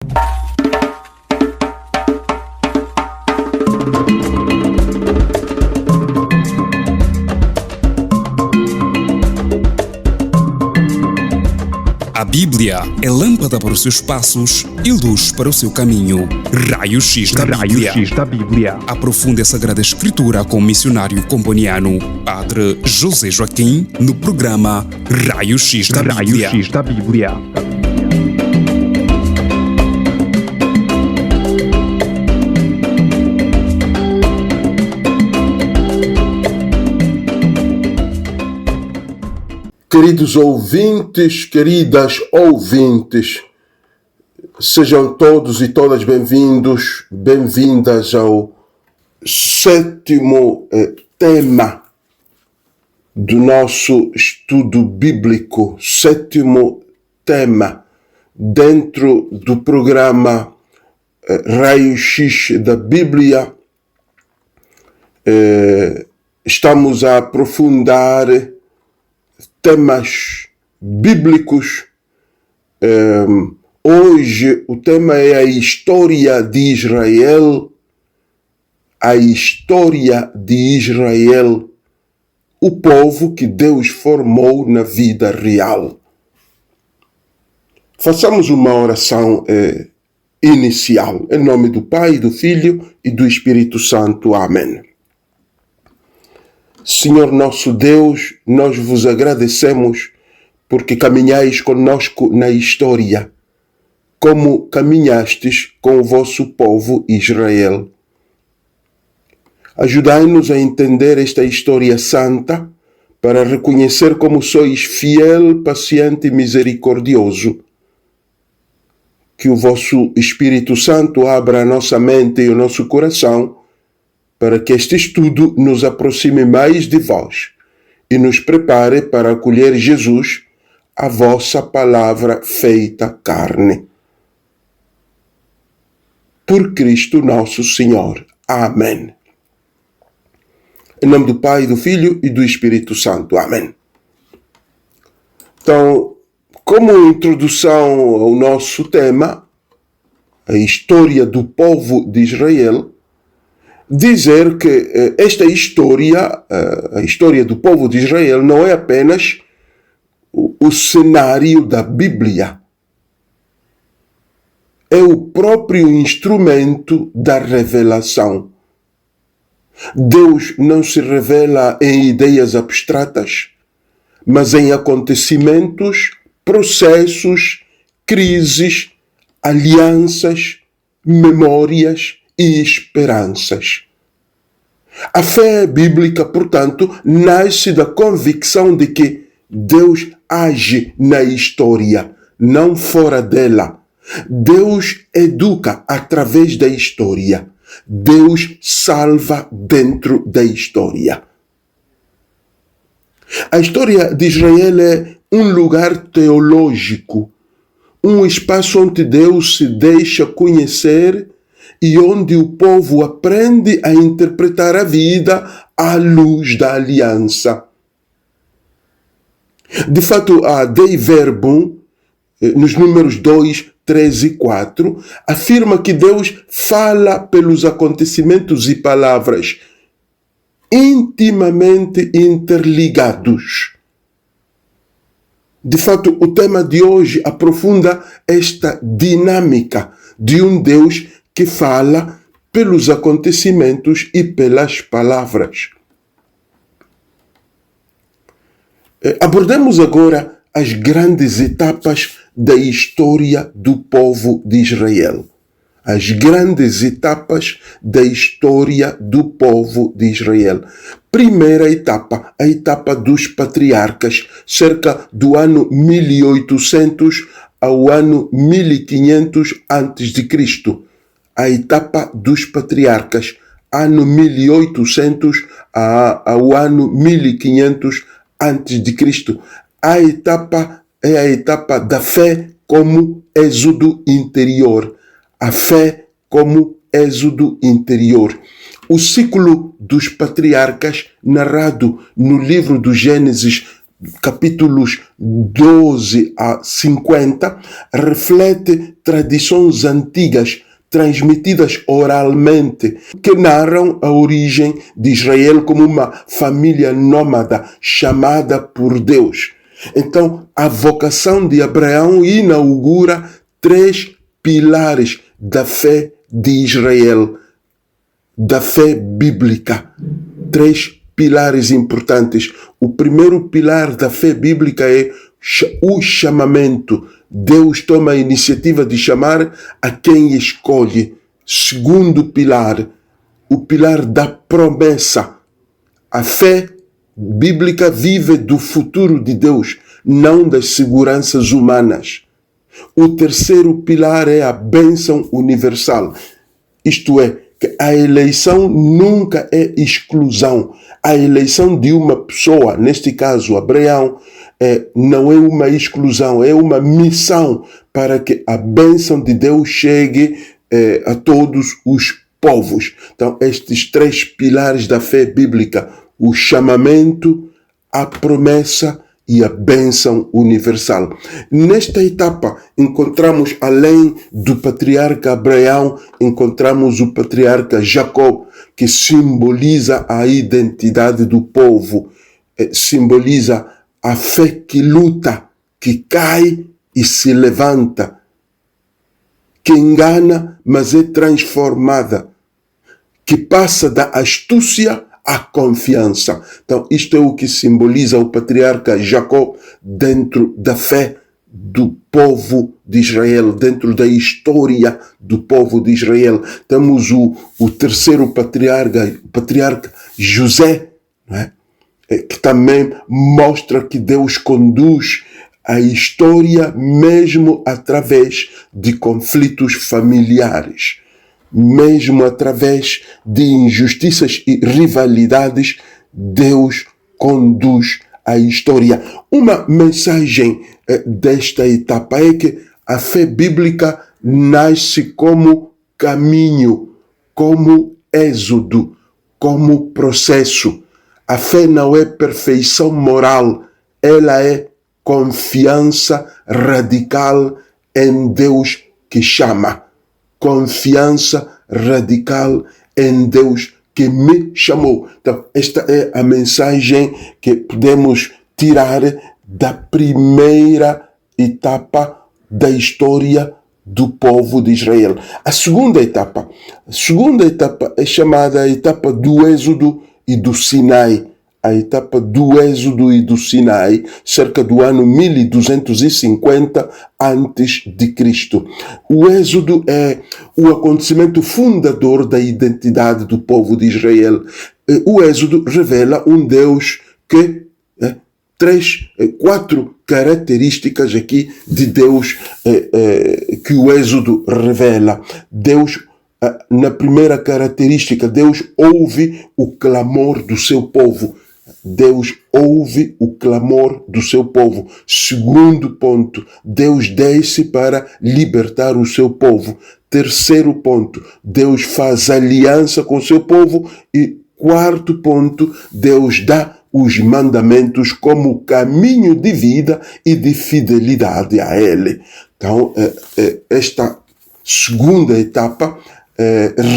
A Bíblia é lâmpada para os seus passos e luz para o seu caminho. Raio X da Bíblia. Aprofunde a Sagrada Escritura com o missionário comboniano, Padre José Joaquim, no programa Raio X da Bíblia. Queridos ouvintes, queridas ouvintes, sejam todos e todas bem-vindos, bem-vindas ao sétimo tema do nosso estudo bíblico, sétimo tema dentro do programa Raio X da Bíblia. Estamos a aprofundar temas bíblicos. Hoje o tema é a história de Israel, o povo que Deus formou na vida real. Façamos uma oração inicial, em nome do Pai, do Filho e do Espírito Santo. Amém. Senhor nosso Deus, nós vos agradecemos porque caminhais conosco na história, como caminhastes com o vosso povo Israel. Ajudai-nos a entender esta história santa, para reconhecer como sois fiel, paciente e misericordioso. Que o vosso Espírito Santo abra a nossa mente e o nosso coração, para que este estudo nos aproxime mais de vós e nos prepare para acolher Jesus, a vossa palavra feita carne. Por Cristo nosso Senhor. Amém. Em nome do Pai, do Filho e do Espírito Santo. Amém. Então, como introdução ao nosso tema, a história do povo de Israel, dizer que esta história, a história do povo de Israel, não é apenas o cenário da Bíblia. É o próprio instrumento da revelação. Deus não se revela em ideias abstratas, mas em acontecimentos, processos, crises, alianças, memórias e esperanças. A fé bíblica, portanto, nasce da convicção de que Deus age na história, não fora dela. Deus educa através da história. Deus salva dentro da história. A história de Israel é um lugar teológico, um espaço onde Deus se deixa conhecer e onde o povo aprende a interpretar a vida à luz da aliança. De fato, a Dei Verbum, nos números 2, 3 e 4, afirma que Deus fala pelos acontecimentos e palavras intimamente interligados. De fato, o tema de hoje aprofunda esta dinâmica de um Deus que fala pelos acontecimentos e pelas palavras. Abordemos agora as grandes etapas da história do povo de Israel. As grandes etapas da história do povo de Israel. Primeira etapa, a etapa dos patriarcas, cerca do ano 1800 ao ano 1500 a.C. A etapa dos patriarcas, ano 1800 ao ano 1500 a.C. A etapa é a etapa da fé como êxodo interior. A fé como êxodo interior. O ciclo dos patriarcas, narrado no livro do Gênesis, capítulos 12 a 50, reflete tradições antigas transmitidas oralmente, que narram a origem de Israel como uma família nômada chamada por Deus. Então, a vocação de Abraão inaugura 3 pilares da fé de Israel, da fé bíblica. 3 pilares importantes. O primeiro pilar da fé bíblica é o chamamento. Deus toma a iniciativa de chamar a quem escolhe. Segundo pilar, o pilar da promessa. A fé bíblica vive do futuro de Deus, não das seguranças humanas. O terceiro pilar é a bênção universal. Isto é, que a eleição nunca é exclusão. A eleição de uma pessoa, neste caso Abraão, não é uma exclusão, é uma missão para que a bênção de Deus chegue a todos os povos. Então, estes 3 pilares da fé bíblica, o chamamento, a promessa e a bênção universal. Nesta etapa, encontramos, além do patriarca Abraão, encontramos o patriarca Jacó, que simboliza a identidade do povo, simboliza a fé que luta, que cai e se levanta, que engana, mas é transformada, que passa da astúcia à confiança. Então, isto é o que simboliza o patriarca Jacó dentro da fé do povo de Israel, dentro da história do povo de Israel. Temos o terceiro patriarca José, não é? Que também mostra que Deus conduz a história mesmo através de conflitos familiares, mesmo através de injustiças e rivalidades. Deus conduz a história. Uma mensagem desta etapa é que a fé bíblica nasce como caminho, como êxodo, como processo. A fé não é perfeição moral, ela é confiança radical em Deus que chama. Confiança radical em Deus que me chamou. Então, esta é a mensagem que podemos tirar da primeira etapa da história do povo de Israel. A segunda etapa é chamada a etapa do Êxodo e do Sinai. A etapa do Êxodo e do Sinai, cerca do ano 1250 a.C. O Êxodo é o acontecimento fundador da identidade do povo de Israel. O Êxodo revela um Deus que 4 características aqui de Deus que o Êxodo revela. Deus, na primeira característica, Deus ouve o clamor do seu povo. Deus ouve o clamor do seu povo. Segundo ponto, Deus desce para libertar o seu povo. Terceiro ponto, Deus faz aliança com o seu povo. E quarto ponto, Deus dá os mandamentos como caminho de vida e de fidelidade a Ele. Então, esta segunda etapa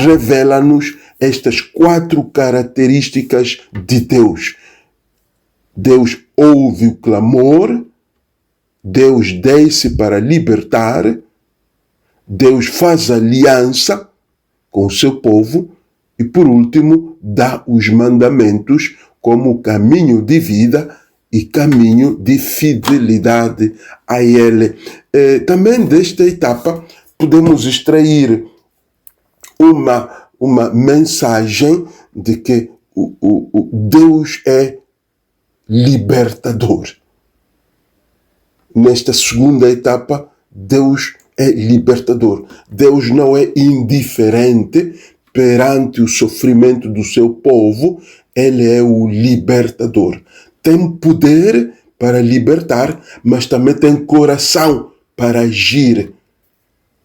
revela-nos estas 4 características de Deus. Deus ouve o clamor, Deus desce para libertar, Deus faz aliança com o seu povo e, por último, dá os mandamentos como caminho de vida e caminho de fidelidade a Ele. Também desta etapa podemos extrair uma mensagem de que o Deus é libertador. Nesta segunda etapa, Deus é libertador. Deus não é indiferente perante o sofrimento do seu povo, Ele é o libertador. Tem poder para libertar, mas também tem coração para agir.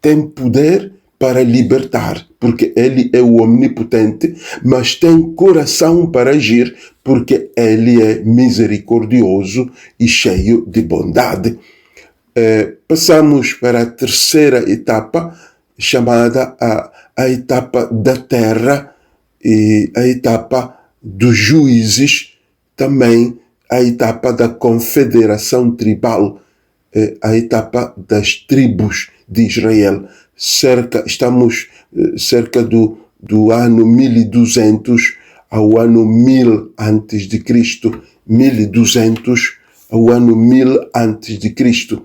Tem poder para libertar, porque Ele é o onipotente, mas tem coração para agir, porque ele é misericordioso e cheio de bondade. Passamos para a terceira etapa, chamada a etapa da terra e a etapa dos juízes, também a etapa da confederação tribal, a etapa das tribos de Israel. Estamos cerca do ano 1200 ao ano 1000 antes de Cristo, 1200 ao ano 1000 antes de Cristo.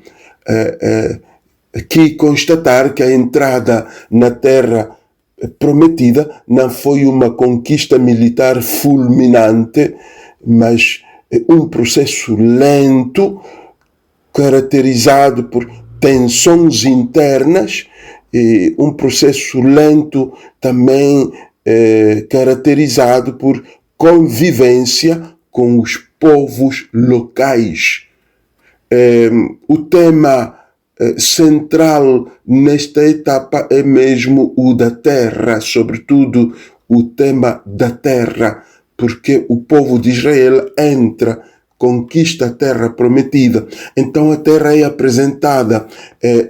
Aqui constatar que a entrada na terra prometida não foi uma conquista militar fulminante, mas um processo lento, caracterizado por tensões internas, e um processo lento também caracterizado por convivência com os povos locais. O tema central nesta etapa é mesmo o da terra, sobretudo o tema da terra, porque o povo de Israel conquista a terra prometida. Então a terra é apresentada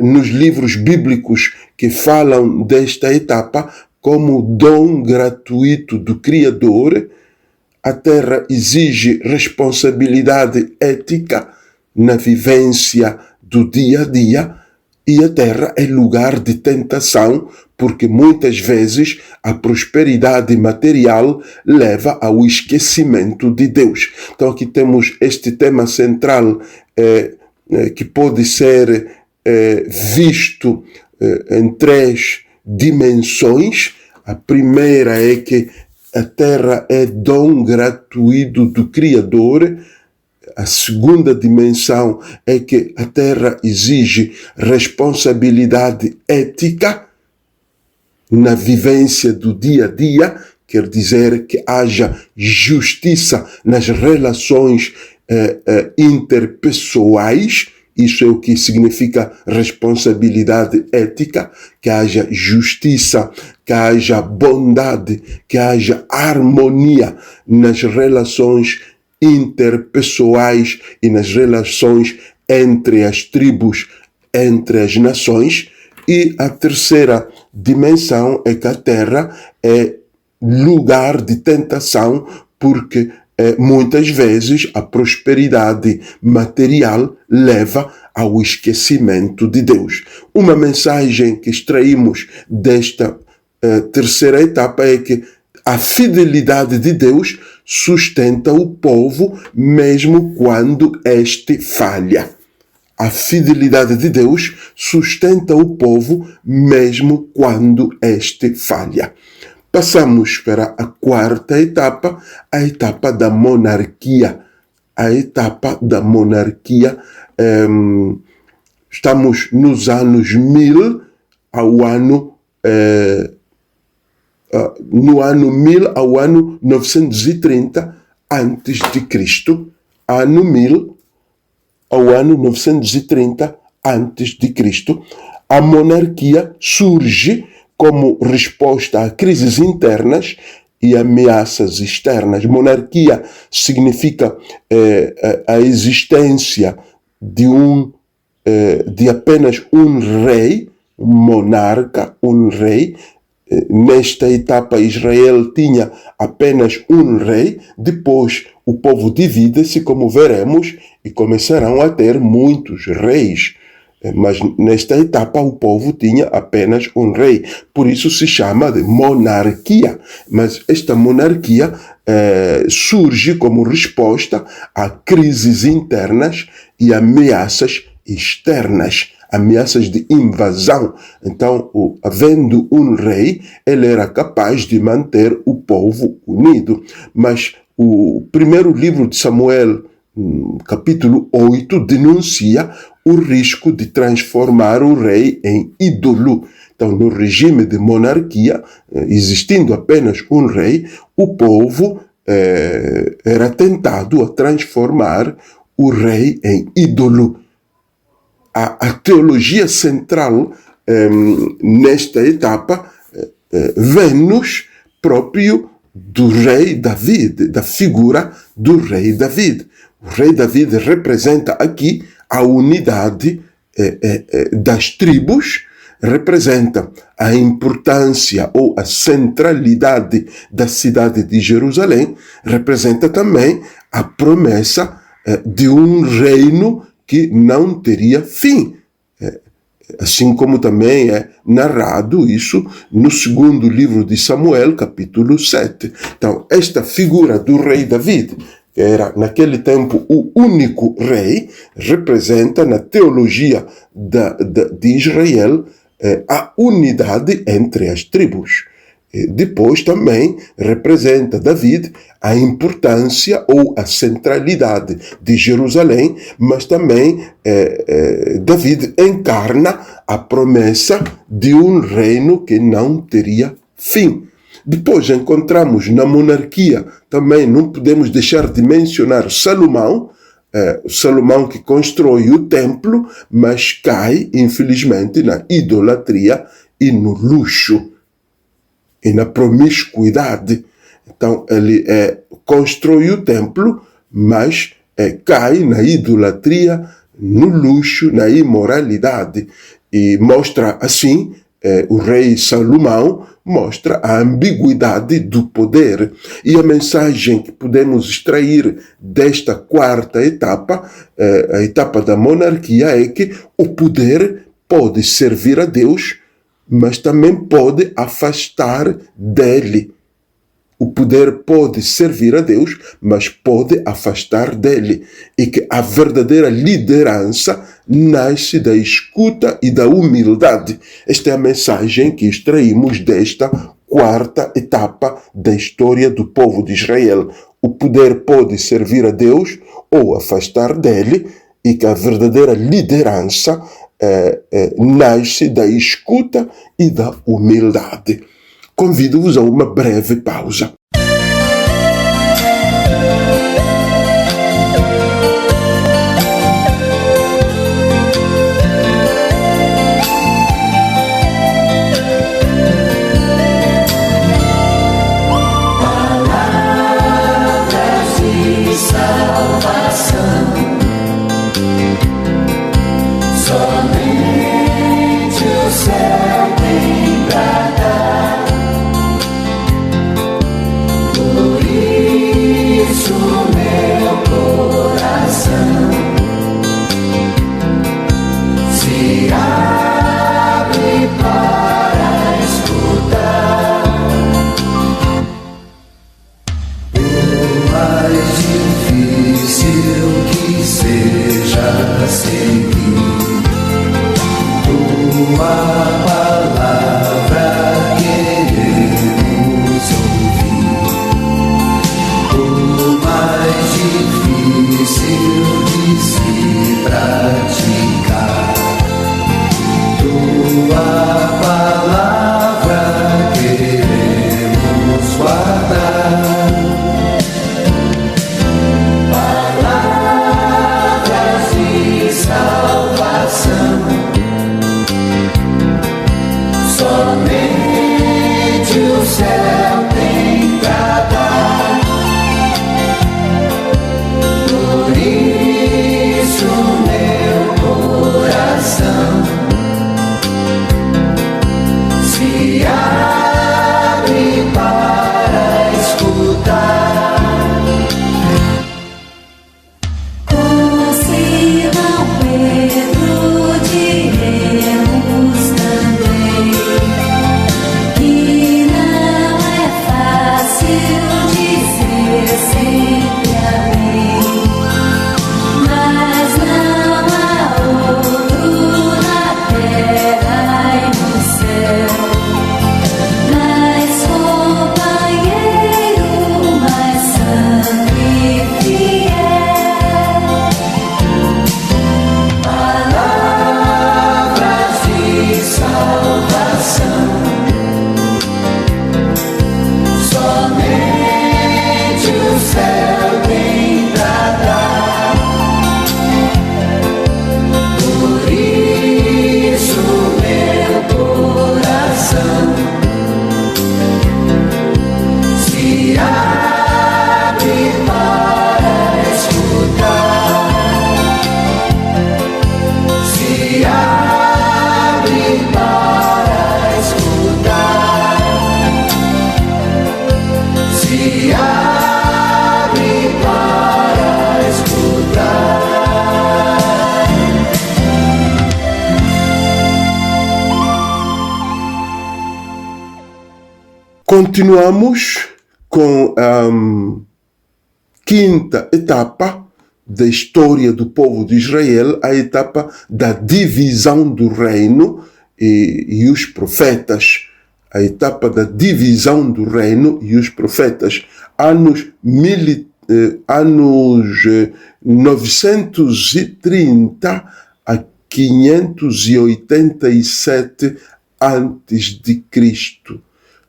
nos livros bíblicos que falam desta etapa como dom gratuito do Criador. A terra exige responsabilidade ética na vivência do dia a dia, e a terra é lugar de tentação, porque muitas vezes a prosperidade material leva ao esquecimento de Deus. Então aqui temos este tema central que pode ser visto em três dimensões. A primeira é que a terra é dom gratuito do Criador. A segunda dimensão é que a terra exige responsabilidade ética na vivência do dia a dia, quer dizer que haja justiça nas relações interpessoais. Isso é o que significa responsabilidade ética, que haja justiça, que haja bondade, que haja harmonia nas relações interpessoais e nas relações entre as tribos, entre as nações. E a terceira dimensão é que a terra é lugar de tentação, porque muitas vezes a prosperidade material leva ao esquecimento de Deus. Uma mensagem que extraímos desta terceira etapa é que a fidelidade de Deus sustenta o povo mesmo quando este falha. A fidelidade de Deus sustenta o povo mesmo quando este falha. Passamos para a quarta etapa, a etapa da monarquia. A etapa da monarquia, estamos nos anos 1000 ao ano no ano 1000 ao ano 930 antes de Cristo. Ano 1000 ao ano 930 antes de Cristo. A monarquia surge como resposta a crises internas e ameaças externas. Monarquia significa a existência de apenas um rei, um monarca, um rei. Nesta etapa, Israel tinha apenas um rei. Depois, o povo divide-se, como veremos, e começarão a ter muitos reis. Mas nesta etapa, o povo tinha apenas um rei. Por isso se chama de monarquia. Mas esta monarquia surge como resposta a crises internas e ameaças externas. Ameaças de invasão. Então, havendo um rei, ele era capaz de manter o povo unido. Mas o primeiro livro de Samuel, capítulo 8, denuncia o risco de transformar o rei em ídolo. Então, no regime de monarquia, existindo apenas um rei, o povo era tentado a transformar o rei em ídolo. A teologia central nesta etapa vem-nos próprio do rei David, da figura do rei David. O rei David representa aqui a unidade das tribos, representa a importância ou a centralidade da cidade de Jerusalém, representa também a promessa de um reino que não teria fim. Assim como também é narrado isso no segundo livro de Samuel, capítulo 7. Então, esta figura do rei David, que era naquele tempo o único rei, representa na teologia de Israel a unidade entre as tribos. Depois também representa David a importância ou a centralidade de Jerusalém, mas também David encarna a promessa de um reino que não teria fim. Depois encontramos na monarquia, também não podemos deixar de mencionar Salomão, Salomão que constrói o templo, mas cai, infelizmente, na idolatria e no luxo e na promiscuidade. Então ele constrói o templo, mas cai na idolatria, no luxo, na imoralidade. E mostra assim, o rei Salomão mostra a ambiguidade do poder. E a mensagem que podemos extrair desta quarta etapa, a etapa da monarquia, é que o poder pode servir a Deus, mas também pode afastar dele. O poder pode servir a Deus, mas pode afastar dele. E que a verdadeira liderança nasce da escuta e da humildade. Esta é a mensagem que extraímos desta quarta etapa da história do povo de Israel. O poder pode servir a Deus ou afastar dele, e que a verdadeira liderança nasce da escuta e da humildade. Convido-vos a uma breve pausa. Continuamos com a quinta etapa da história do povo de Israel, a etapa da divisão do reino e os profetas. A etapa da divisão do reino e os profetas. Anos 930 a 587 antes de Cristo.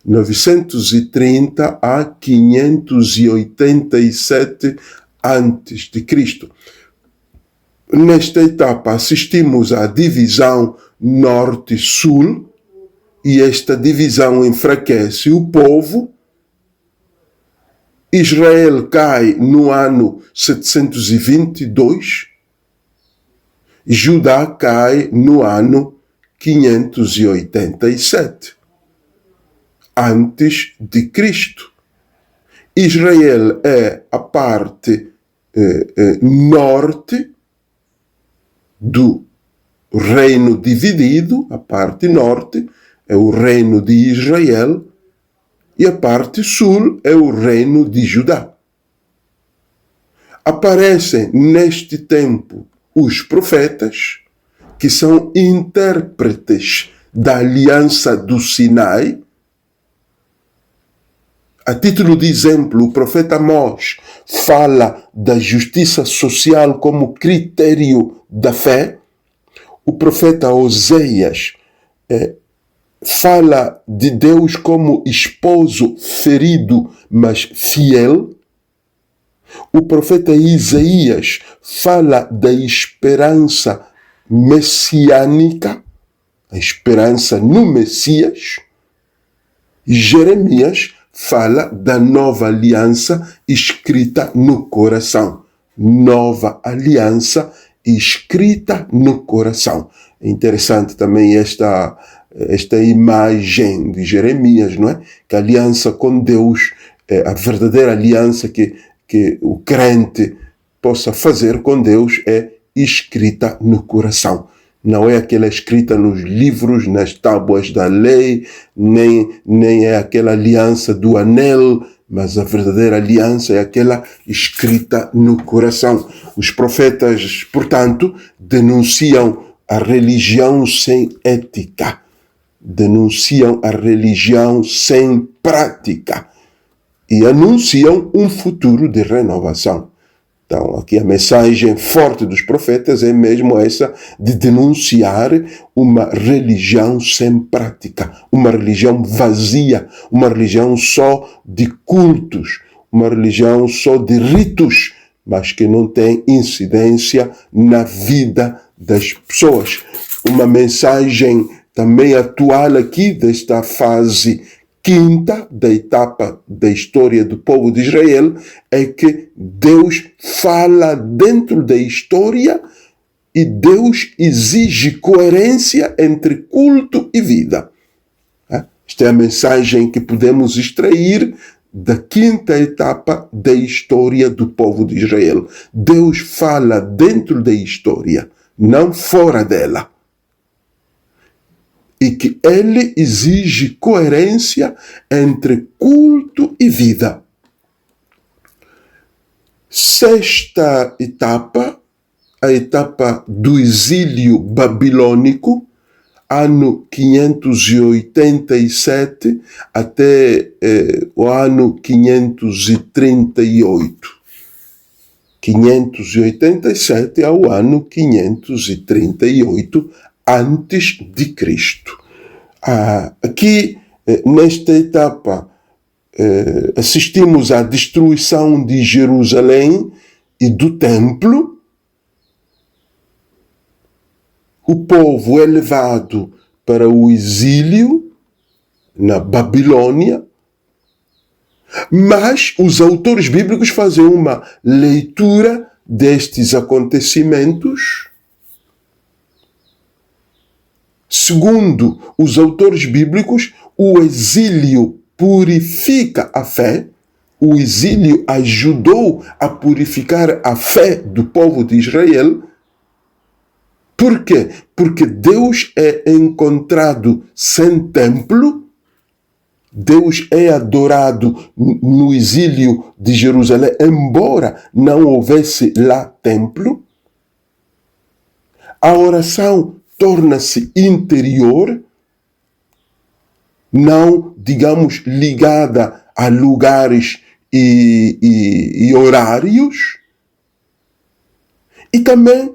930 a 587 antes de Cristo. Nesta etapa assistimos à divisão norte-sul, e esta divisão enfraquece o povo. Israel cai no ano 722, Judá cai no ano 587 antes de Cristo. Israel é a parte norte do reino dividido, a parte norte é o reino de Israel e a parte sul é o reino de Judá. Aparecem neste tempo os profetas, que são intérpretes da aliança do Sinai. A título de exemplo, o profeta Amós fala da justiça social como critério da fé. O profeta Oséias fala de Deus como esposo ferido, mas fiel. O profeta Isaías fala da esperança messiânica, a esperança no Messias. E Jeremias fala da nova aliança escrita no coração. Nova aliança escrita no coração. É interessante também esta imagem de Jeremias, não é? Que a aliança com Deus, a verdadeira aliança que o crente possa fazer com Deus é escrita no coração. Não é aquela escrita nos livros, nas tábuas da lei, nem é aquela aliança do anel, mas a verdadeira aliança é aquela escrita no coração. Os profetas, portanto, denunciam a religião sem ética, denunciam a religião sem prática e anunciam um futuro de renovação. Então, aqui a mensagem forte dos profetas é mesmo essa de denunciar uma religião sem prática, uma religião vazia, uma religião só de cultos, uma religião só de ritos, mas que não tem incidência na vida das pessoas. Uma mensagem também atual aqui desta fase quinta da etapa da história do povo de Israel é que Deus fala dentro da história e Deus exige coerência entre culto e vida. Esta é a mensagem que podemos extrair da quinta etapa da história do povo de Israel. Deus fala dentro da história, não fora dela. E que ele exige coerência entre culto e vida. Sexta etapa, a etapa do exílio babilônico, ano 587 até o ano 538. 587 ao ano 538 antes de Cristo. Aqui, nesta etapa, assistimos à destruição de Jerusalém e do templo. O povo é levado para o exílio na Babilônia, mas os autores bíblicos fazem uma leitura destes acontecimentos. Segundo os autores bíblicos, o exílio purifica a fé. O exílio ajudou a purificar a fé do povo de Israel. Por quê? Porque Deus é encontrado sem templo. Deus é adorado no exílio de Jerusalém, embora não houvesse lá templo. A oração torna-se interior, não, digamos, ligada a lugares e horários. E também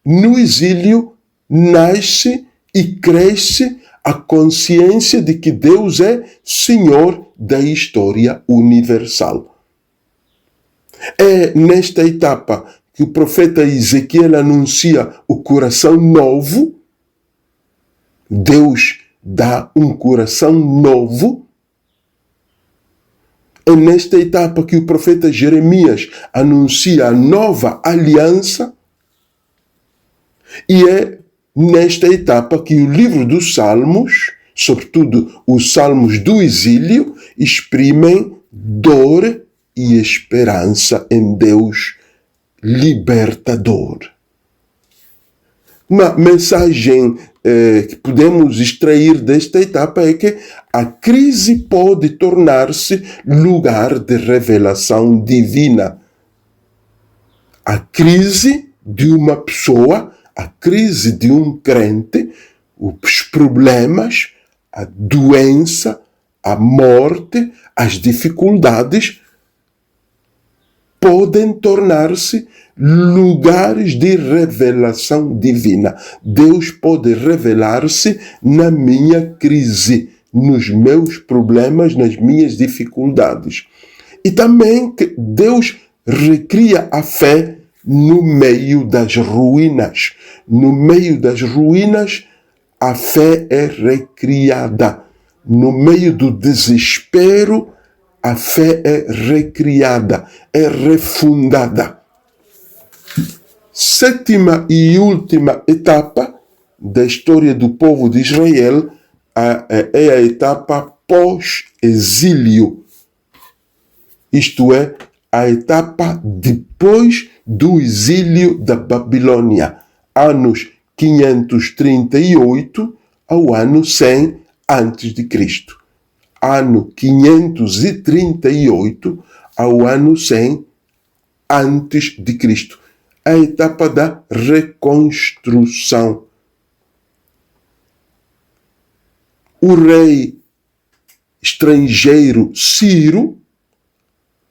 no exílio nasce e cresce a consciência de que Deus é Senhor da história universal. É nesta etapa que o profeta Ezequiel anuncia o coração novo. Deus dá um coração novo. É nesta etapa que o profeta Jeremias anuncia a nova aliança. E é nesta etapa que o livro dos Salmos, sobretudo os Salmos do exílio, exprimem dor e esperança em Deus libertador. Uma mensagem que podemos extrair desta etapa é que a crise pode tornar-se lugar de revelação divina. A crise de uma pessoa, a crise de um crente, os problemas, a doença, a morte, as dificuldades podem tornar-se lugares de revelação divina. Deus pode revelar-se na minha crise, nos meus problemas, nas minhas dificuldades. E também que Deus recria a fé no meio das ruínas. No meio das ruínas, a fé é recriada. No meio do desespero, a fé é recriada, é refundada. Sétima e última etapa da história do povo de Israel é a etapa pós-exílio. Isto é, a etapa depois do exílio da Babilônia, anos 538 ao ano 100 a.C. Ano 538 ao ano 100 a.C. A etapa da reconstrução. O rei estrangeiro Ciro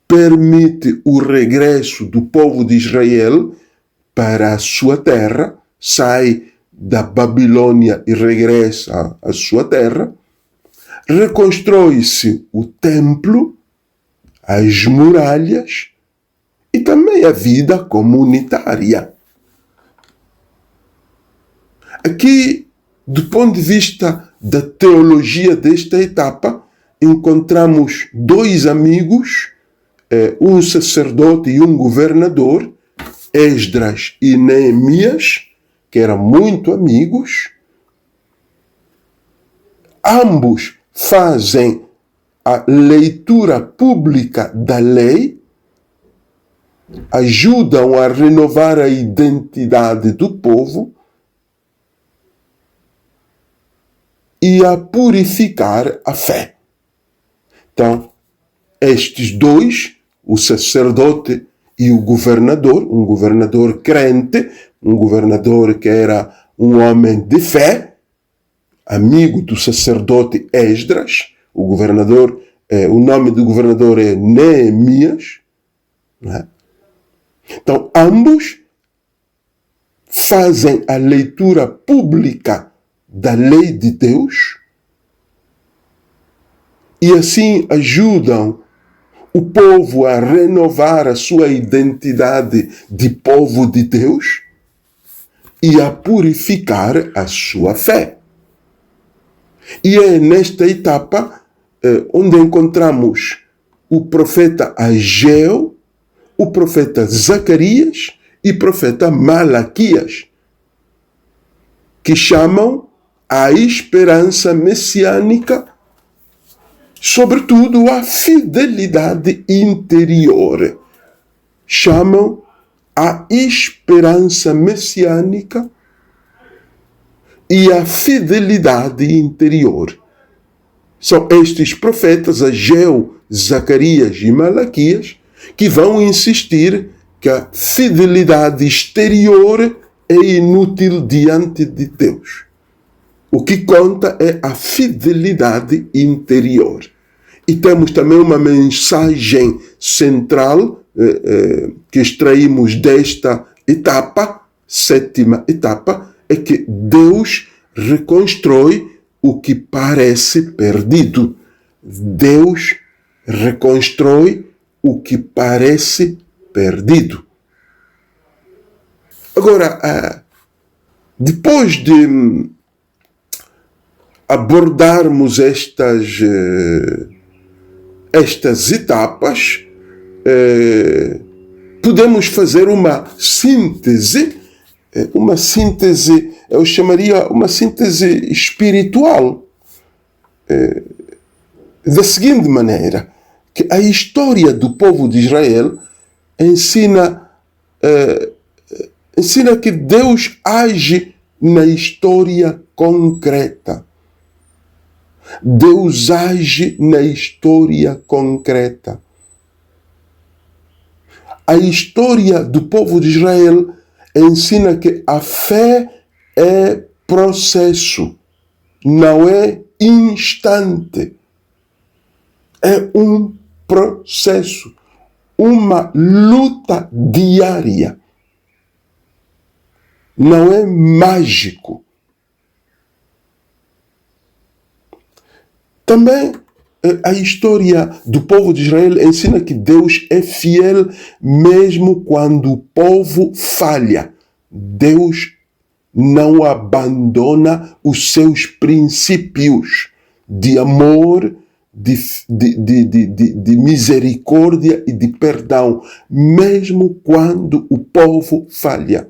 permite o regresso do povo de Israel para a sua terra, sai da Babilônia e regressa à sua terra. Reconstrói-se o templo, as muralhas e também a vida comunitária. Aqui, do ponto de vista da teologia desta etapa, encontramos dois amigos, um sacerdote e um governador, Esdras e Neemias, que eram muito amigos. Ambos fazem a leitura pública da lei, ajudam a renovar a identidade do povo e a purificar a fé. Então, estes dois, o sacerdote e o governador, um governador crente, um governador que era um homem de fé, amigo do sacerdote Esdras, o governador, o nome do governador é Neemias, né? Então, ambos fazem a leitura pública da lei de Deus e assim ajudam o povo a renovar a sua identidade de povo de Deus e a purificar a sua fé. E é nesta etapa onde encontramos o profeta Ageu, o profeta Zacarias e o profeta Malaquias, que chamam a esperança messiânica, sobretudo a fidelidade interior. Chamam a esperança messiânica e a fidelidade interior. São estes profetas, Ageu, Zacarias e Malaquias, que vão insistir que a fidelidade exterior é inútil diante de Deus. O que conta é a fidelidade interior. E temos também uma mensagem central que extraímos desta etapa, sétima etapa, é que Deus reconstrói o que parece perdido. Deus reconstrói o que parece perdido. Agora, depois de abordarmos estas etapas, podemos fazer uma síntese, eu chamaria uma síntese espiritual, da seguinte maneira, que a história do povo de Israel ensina que Deus age na história concreta. Deus age na história concreta. A história do povo de Israel ensina que a fé é processo, não é instante. É um processo, uma luta diária. Não é mágico. Também a história do povo de Israel ensina que Deus é fiel mesmo quando o povo falha. Deus não abandona os seus princípios de amor, de misericórdia e de perdão, mesmo quando o povo falha.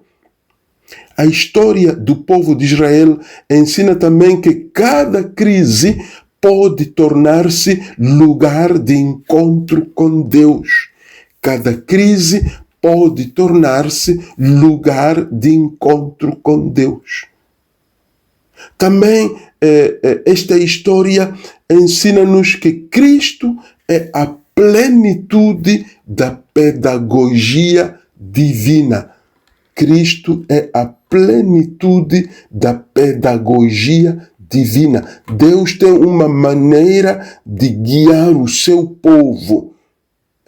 A história do povo de Israel ensina também que cada crise pode tornar-se lugar de encontro com Deus. Cada crise pode tornar-se lugar de encontro com Deus. Também esta história ensina-nos que Cristo é a plenitude da pedagogia divina. Cristo é a plenitude da pedagogia divina. Deus tem uma maneira de guiar o seu povo.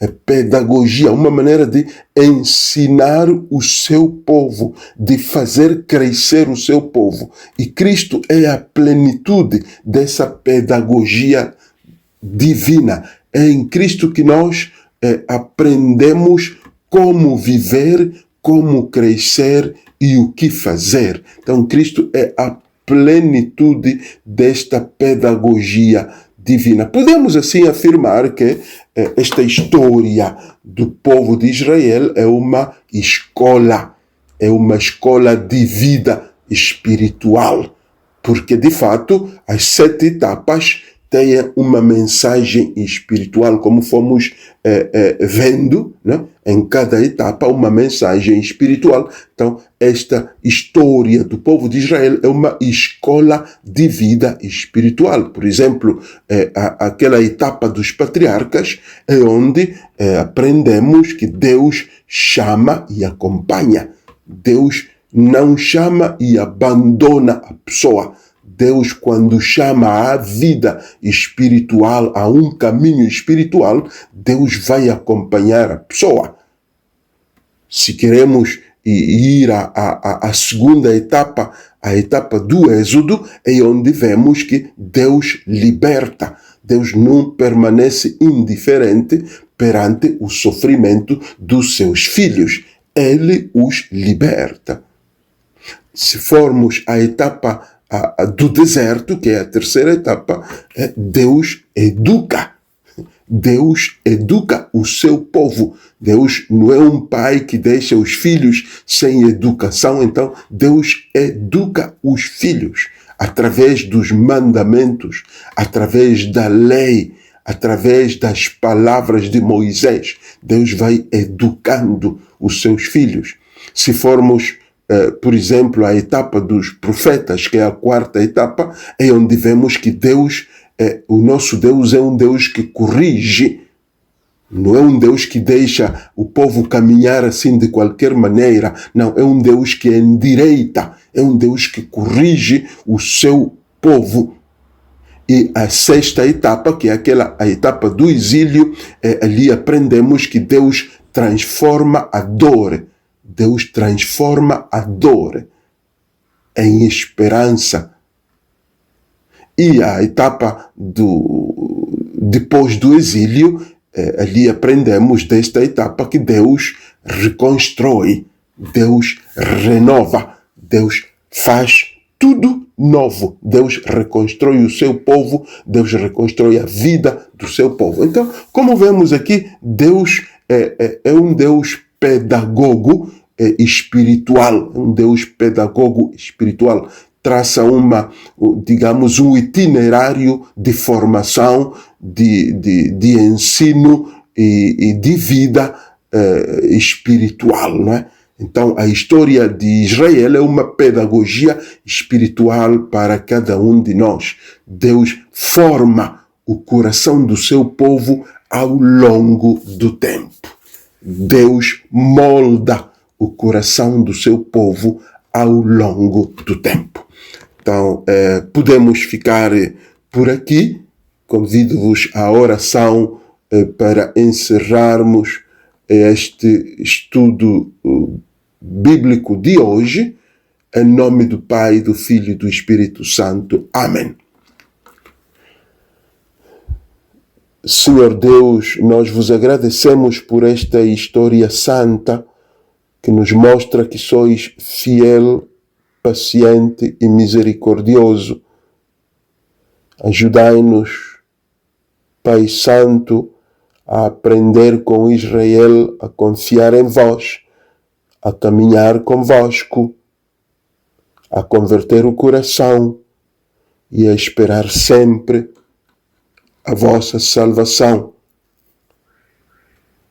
É pedagogia, uma maneira de ensinar o seu povo, de fazer crescer o seu povo. E Cristo é a plenitude dessa pedagogia divina. É em Cristo que nós aprendemos como viver, como crescer e o que fazer. Então, Cristo é a plenitude desta pedagogia divina. Podemos assim afirmar que esta história do povo de Israel é uma escola de vida espiritual, porque de fato as 7 etapas têm uma mensagem espiritual, como fomos vendo, né? Em cada etapa uma mensagem espiritual. Então, esta história do povo de Israel é uma escola de vida espiritual. Por exemplo, aquela etapa dos patriarcas é onde aprendemos que Deus chama e acompanha. Deus não chama e abandona a pessoa. Deus, quando chama à vida espiritual, a um caminho espiritual, Deus vai acompanhar a pessoa. Se queremos ir à segunda etapa, a etapa do Êxodo, é onde vemos que Deus liberta. Deus não permanece indiferente perante o sofrimento dos seus filhos. Ele os liberta. Se formos à etapa do deserto, que é a terceira etapa, Deus educa. Deus educa o seu povo. Deus não é um pai que deixa os filhos sem educação. Então, Deus educa os filhos através dos mandamentos, através da lei, através das palavras de Moisés. Deus vai educando os seus filhos. Se formos por exemplo, a etapa dos profetas, que é a quarta etapa, é onde vemos que Deus o nosso Deus é um Deus que corrige, não é um Deus que deixa o povo caminhar assim de qualquer maneira. Não, é um Deus que endireita, é um Deus que corrige o seu povo. E a sexta etapa, que é a etapa do exílio, ali aprendemos que Deus transforma a dor. Deus transforma a dor em esperança. E a etapa depois do exílio, ali aprendemos desta etapa que Deus reconstrói, Deus renova, Deus faz tudo novo. Deus reconstrói o seu povo, Deus reconstrói a vida do seu povo. Então, como vemos aqui, Deus é um Deus pedagogo espiritual, um Deus pedagogo espiritual. Traça digamos, um itinerário de formação, de ensino e de vida espiritual, não é? Então, a história de Israel é uma pedagogia espiritual para cada um de nós. Deus forma o coração do seu povo ao longo do tempo. Deus molda o coração do seu povo ao longo do tempo. Então, podemos ficar por aqui. Convido-vos à oração para encerrarmos este estudo bíblico de hoje. Em nome do Pai, do Filho e do Espírito Santo. Amém. Senhor Deus, nós vos agradecemos por esta história santa que nos mostra que sois fiel, paciente e misericordioso. Ajudai-nos, Pai Santo, a aprender com Israel, a confiar em vós, a caminhar convosco, a converter o coração e a esperar sempre a vossa salvação.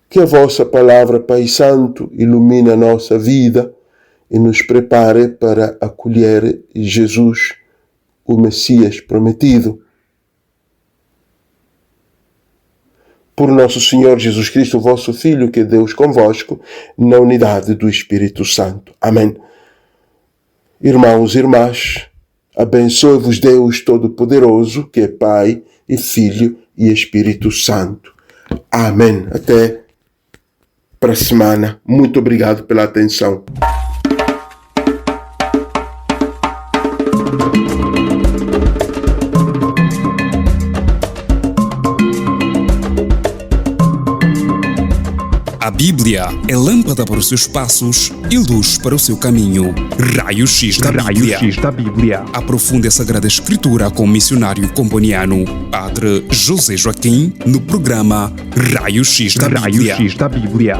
Que a vossa palavra, Pai Santo, ilumine a nossa vida e nos prepare para acolher Jesus, o Messias prometido. Por nosso Senhor Jesus Cristo, vosso Filho, que é Deus convosco, na unidade do Espírito Santo. Amém. Irmãos e irmãs, abençoe-vos Deus Todo-Poderoso, que é Pai e Filho e Espírito Santo. Amém. Até para a semana. Muito obrigado pela atenção. A Bíblia é lâmpada para os seus passos e luz para o seu caminho. Raio-X da Bíblia. Aprofunde a Sagrada Escritura com o missionário comboniano, Padre José Joaquim, no programa Raio-X da Bíblia.